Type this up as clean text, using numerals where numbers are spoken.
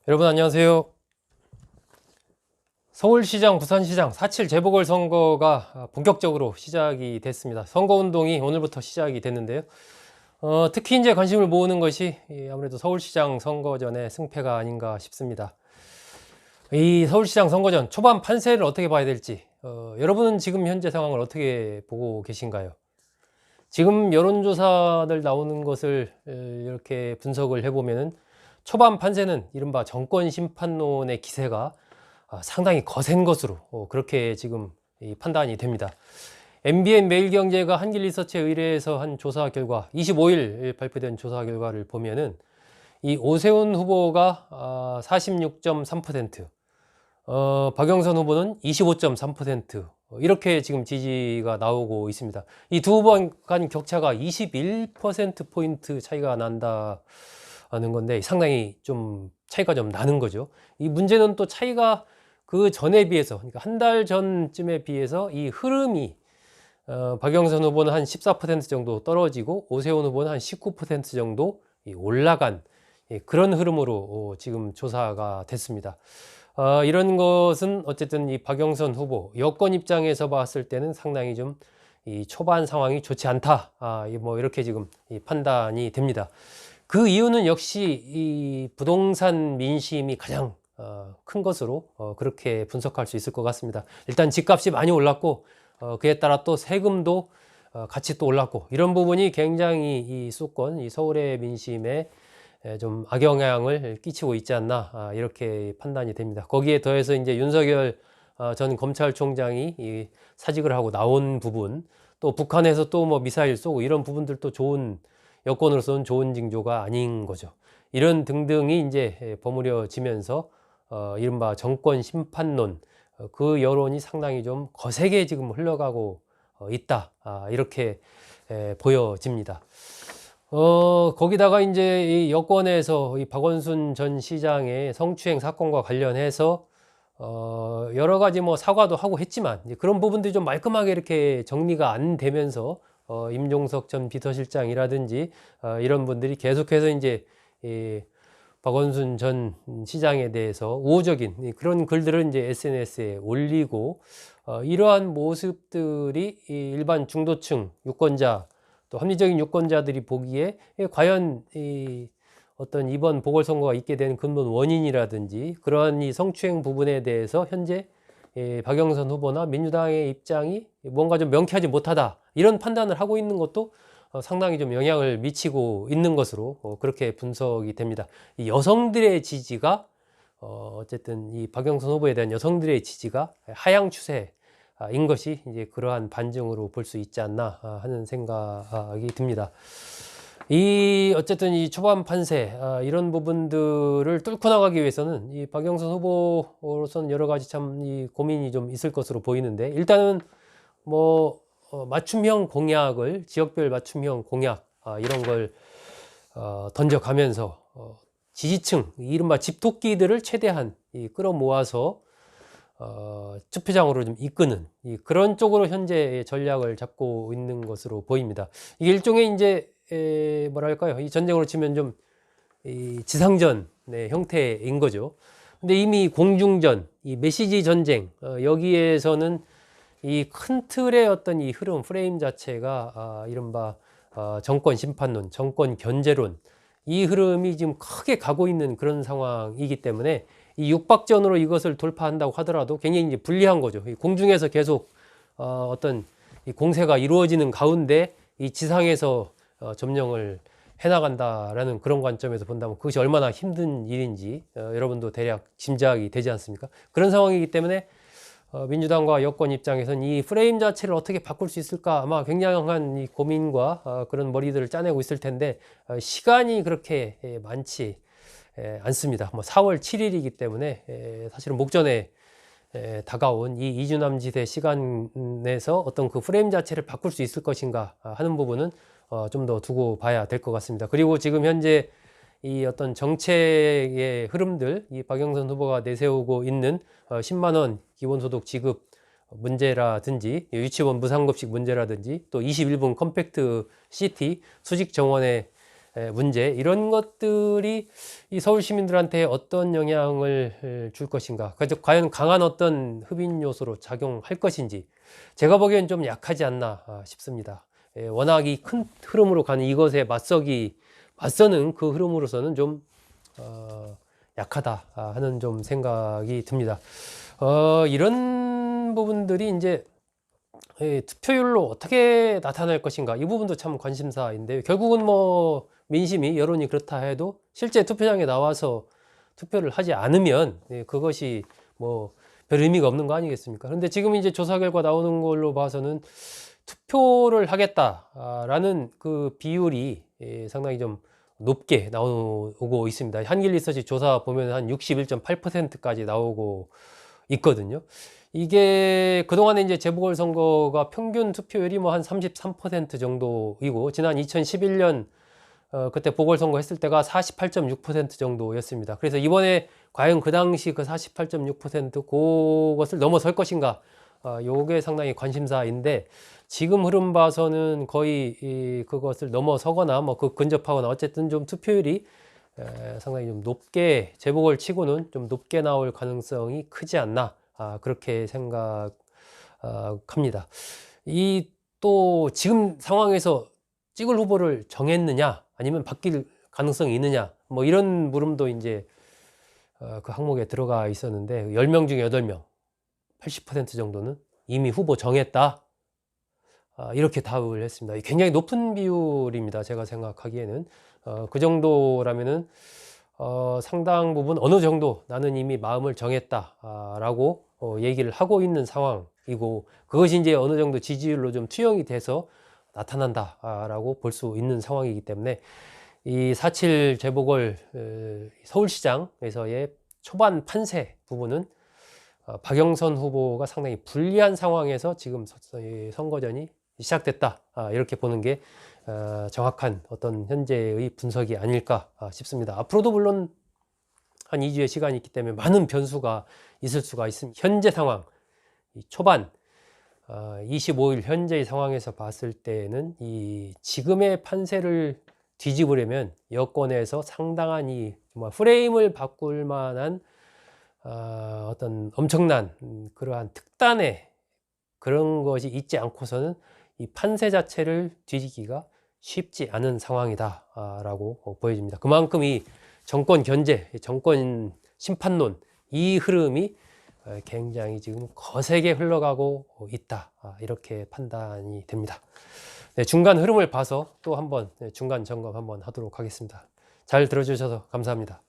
여러분 안녕하세요. 서울시장, 부산시장 4.7 재보궐선거가 본격적으로 시작이 됐습니다. 선거운동이 오늘부터 시작이 됐는데요. 특히 이제 관심을 모으는 것이 아무래도 서울시장 선거전의 승패가 아닌가 싶습니다. 이 서울시장 선거전 초반 판세를 어떻게 봐야 될지, 여러분은 지금 현재 상황을 어떻게 보고 계신가요? 지금 여론조사들 나오는 것을 이렇게 분석을 해보면은 초반 판세는 이른바 정권 심판론의 기세가 상당히 거센 것으로 그렇게 지금 판단이 됩니다. MBN 매일경제가 한길리서치에 의뢰해서 한 조사 결과 25일 발표된 조사 결과를 보면은 이 오세훈 후보가 46.3%, 박영선 후보는 25.3% 이렇게 지금 지지가 나오고 있습니다. 이 두 후보 간 격차가 21%포인트 차이가 난다는 건데 상당히 좀 차이가 좀 나는 거죠. 이 문제는 또 차이가 그 전에 비해서, 그러니까 한 달 전쯤에 비해서 이 흐름이 박영선 후보는 한 14% 정도 떨어지고 오세훈 후보는 한 19% 정도 올라간 그런 흐름으로 지금 조사가 됐습니다. 이런 것은 어쨌든 이 박영선 후보 여권 입장에서 봤을 때는 상당히 좀 이 초반 상황이 좋지 않다. 뭐 이렇게 지금 판단이 됩니다. 그 이유는 역시 이 부동산 민심이 가장 큰 것으로 그렇게 분석할 수 있을 것 같습니다. 일단 집값이 많이 올랐고 그에 따라 또 세금도 같이 또 올랐고 이런 부분이 굉장히 이 수도권, 이 서울의 민심에 좀 악영향을 끼치고 있지 않나 이렇게 판단이 됩니다. 거기에 더해서 이제 윤석열 전 검찰총장이 이 사직을 하고 나온 부분, 또 북한에서 또 뭐 미사일 쏘고 이런 부분들도 좋은 여권으로서는 좋은 징조가 아닌 거죠. 이런 등등이 이제 버무려지면서 이른바 정권 심판론, 그 여론이 상당히 좀 거세게 지금 흘러가고 있다. 이렇게 보여집니다. 거기다가 이제 이 여권에서 이 박원순 전 시장의 성추행 사건과 관련해서 여러 가지 뭐 사과도 하고 했지만 그런 부분들이 좀 말끔하게 이렇게 정리가 안 되면서 임종석 전 비서실장이라든지 이런 분들이 계속해서 이제 이 박원순 전 시장에 대해서 우호적인 그런 글들을 이제 SNS에 올리고 이러한 모습들이 일반 중도층 유권자 또 합리적인 유권자들이 보기에 과연 이 어떤 이번 보궐선거가 있게 된 근본 원인이라든지 그러한 이 성추행 부분에 대해서 현재 박영선 후보나 민주당의 입장이 뭔가 좀 명쾌하지 못하다 이런 판단을 하고 있는 것도 상당히 좀 영향을 미치고 있는 것으로 그렇게 분석이 됩니다. 이 여성들의 지지가 어쨌든 이 박영선 후보에 대한 여성들의 지지가 하향 추세인 것이 이제 그러한 반증으로 볼 수 있지 않나 하는 생각이 듭니다. 이 어쨌든 이 초반 판세 이런 부분들을 뚫고 나가기 위해서는 이 박영선 후보로서는 여러 가지 참 이 고민이 좀 있을 것으로 보이는데 일단은 뭐 맞춤형 공약을 지역별 맞춤형 공약 이런 걸 던져가면서 지지층 이른바 집토끼들을 최대한 끌어모아서 투표장으로 좀 이끄는 그런 쪽으로 현재 전략을 잡고 있는 것으로 보입니다. 이게 일종의 이제 뭐랄까요? 이 전쟁으로 치면 좀 이 지상전의 형태인 거죠. 근데 이미 공중전, 이 메시지 전쟁 여기에서는 이 큰 틀의 어떤 이 흐름, 프레임 자체가 이른바 정권 심판론, 정권 견제론 이 흐름이 지금 크게 가고 있는 그런 상황이기 때문에 이 육박전으로 이것을 돌파한다고 하더라도 굉장히 이제 불리한 거죠. 이 공중에서 계속 어떤 이 공세가 이루어지는 가운데 이 지상에서 점령을 해나간다라는 그런 관점에서 본다면 그것이 얼마나 힘든 일인지 여러분도 대략 짐작이 되지 않습니까? 그런 상황이기 때문에 민주당과 여권 입장에서는 이 프레임 자체를 어떻게 바꿀 수 있을까 아마 굉장한 이 고민과 그런 머리들을 짜내고 있을 텐데 시간이 그렇게 많지 않습니다. 뭐 4월 7일이기 때문에 사실은 목전에 다가온 이 이주남짓의 시간에서 어떤 그 프레임 자체를 바꿀 수 있을 것인가 하는 부분은 좀 더 두고 봐야 될 것 같습니다. 그리고 지금 현재 이 어떤 정책의 흐름들, 이 박영선 후보가 내세우고 있는 10만 원 기본소득 지급 문제라든지 유치원 무상급식 문제라든지 또 21분 컴팩트 시티 수직 정원의 문제, 이런 것들이 이 서울 시민들한테 어떤 영향을 줄 것인가, 과연 강한 어떤 흡인 요소로 작용할 것인지 제가 보기엔 좀 약하지 않나 싶습니다. 워낙 이 큰 흐름으로 가는 이것에 맞서는 그 흐름으로서는 좀 약하다 하는 좀 생각이 듭니다. 이런 부분들이 이제 투표율로 어떻게 나타날 것인가, 이 부분도 참 관심사인데요. 결국은 뭐 민심이, 여론이 그렇다 해도 실제 투표장에 나와서 투표를 하지 않으면 그것이 뭐 별 의미가 없는 거 아니겠습니까? 그런데 지금 이제 조사 결과 나오는 걸로 봐서는 투표를 하겠다라는 그 비율이 상당히 좀 높게 나오고 있습니다. 한길리서치 조사 보면 한 61.8%까지 나오고 있거든요. 이게 그동안에 이제 재보궐선거가 평균 투표율이 뭐 한 33% 정도이고, 지난 2011년 그때 보궐선거 했을 때가 48.6% 정도였습니다. 그래서 이번에 과연 그 당시 그 48.6% 그것을 넘어설 것인가, 요게 상당히 관심사인데, 지금 흐름 봐서는 거의 그것을 넘어서거나 뭐 그 근접하거나 어쨌든 좀 투표율이 상당히 좀 높게, 재보궐 치고는 좀 높게 나올 가능성이 크지 않나, 그렇게 생각합니다. 이 또 지금 상황에서 찍을 후보를 정했느냐 아니면 바뀔 가능성이 있느냐, 뭐 이런 물음도 이제 그 항목에 들어가 있었는데, 10명 중에 8명, 80% 정도는 이미 후보 정했다, 이렇게 답을 했습니다. 굉장히 높은 비율입니다. 제가 생각하기에는 그 정도라면은 상당 부분 어느 정도 나는 이미 마음을 정했다 라고 얘기를 하고 있는 상황이고, 그것이 이제 어느 정도 지지율로 좀 투영이 돼서 나타난다 라고 볼 수 있는 상황이기 때문에, 이 4.7 재보궐 서울시장에서의 초반 판세 부분은 박영선 후보가 상당히 불리한 상황에서 지금 선거전이 시작됐다, 이렇게 보는 게 정확한 어떤 현재의 분석이 아닐까 싶습니다. 앞으로도 물론 한 2주의 시간이 있기 때문에 많은 변수가 있을 수가 있습니다. 현재 상황, 초반 25일 현재의 상황에서 봤을 때는 이 지금의 판세를 뒤집으려면 여권에서 상당한 이 정말 프레임을 바꿀 만한 어떤 엄청난 그러한 특단의 그런 것이 있지 않고서는 이 판세 자체를 뒤지기가 쉽지 않은 상황이다 라고 보여집니다. 그만큼 이 정권 견제, 정권 심판론, 이 흐름이 굉장히 지금 거세게 흘러가고 있다, 이렇게 판단이 됩니다. 네, 중간 흐름을 봐서 또 한번 중간 점검 한번 하도록 하겠습니다. 잘 들어주셔서 감사합니다.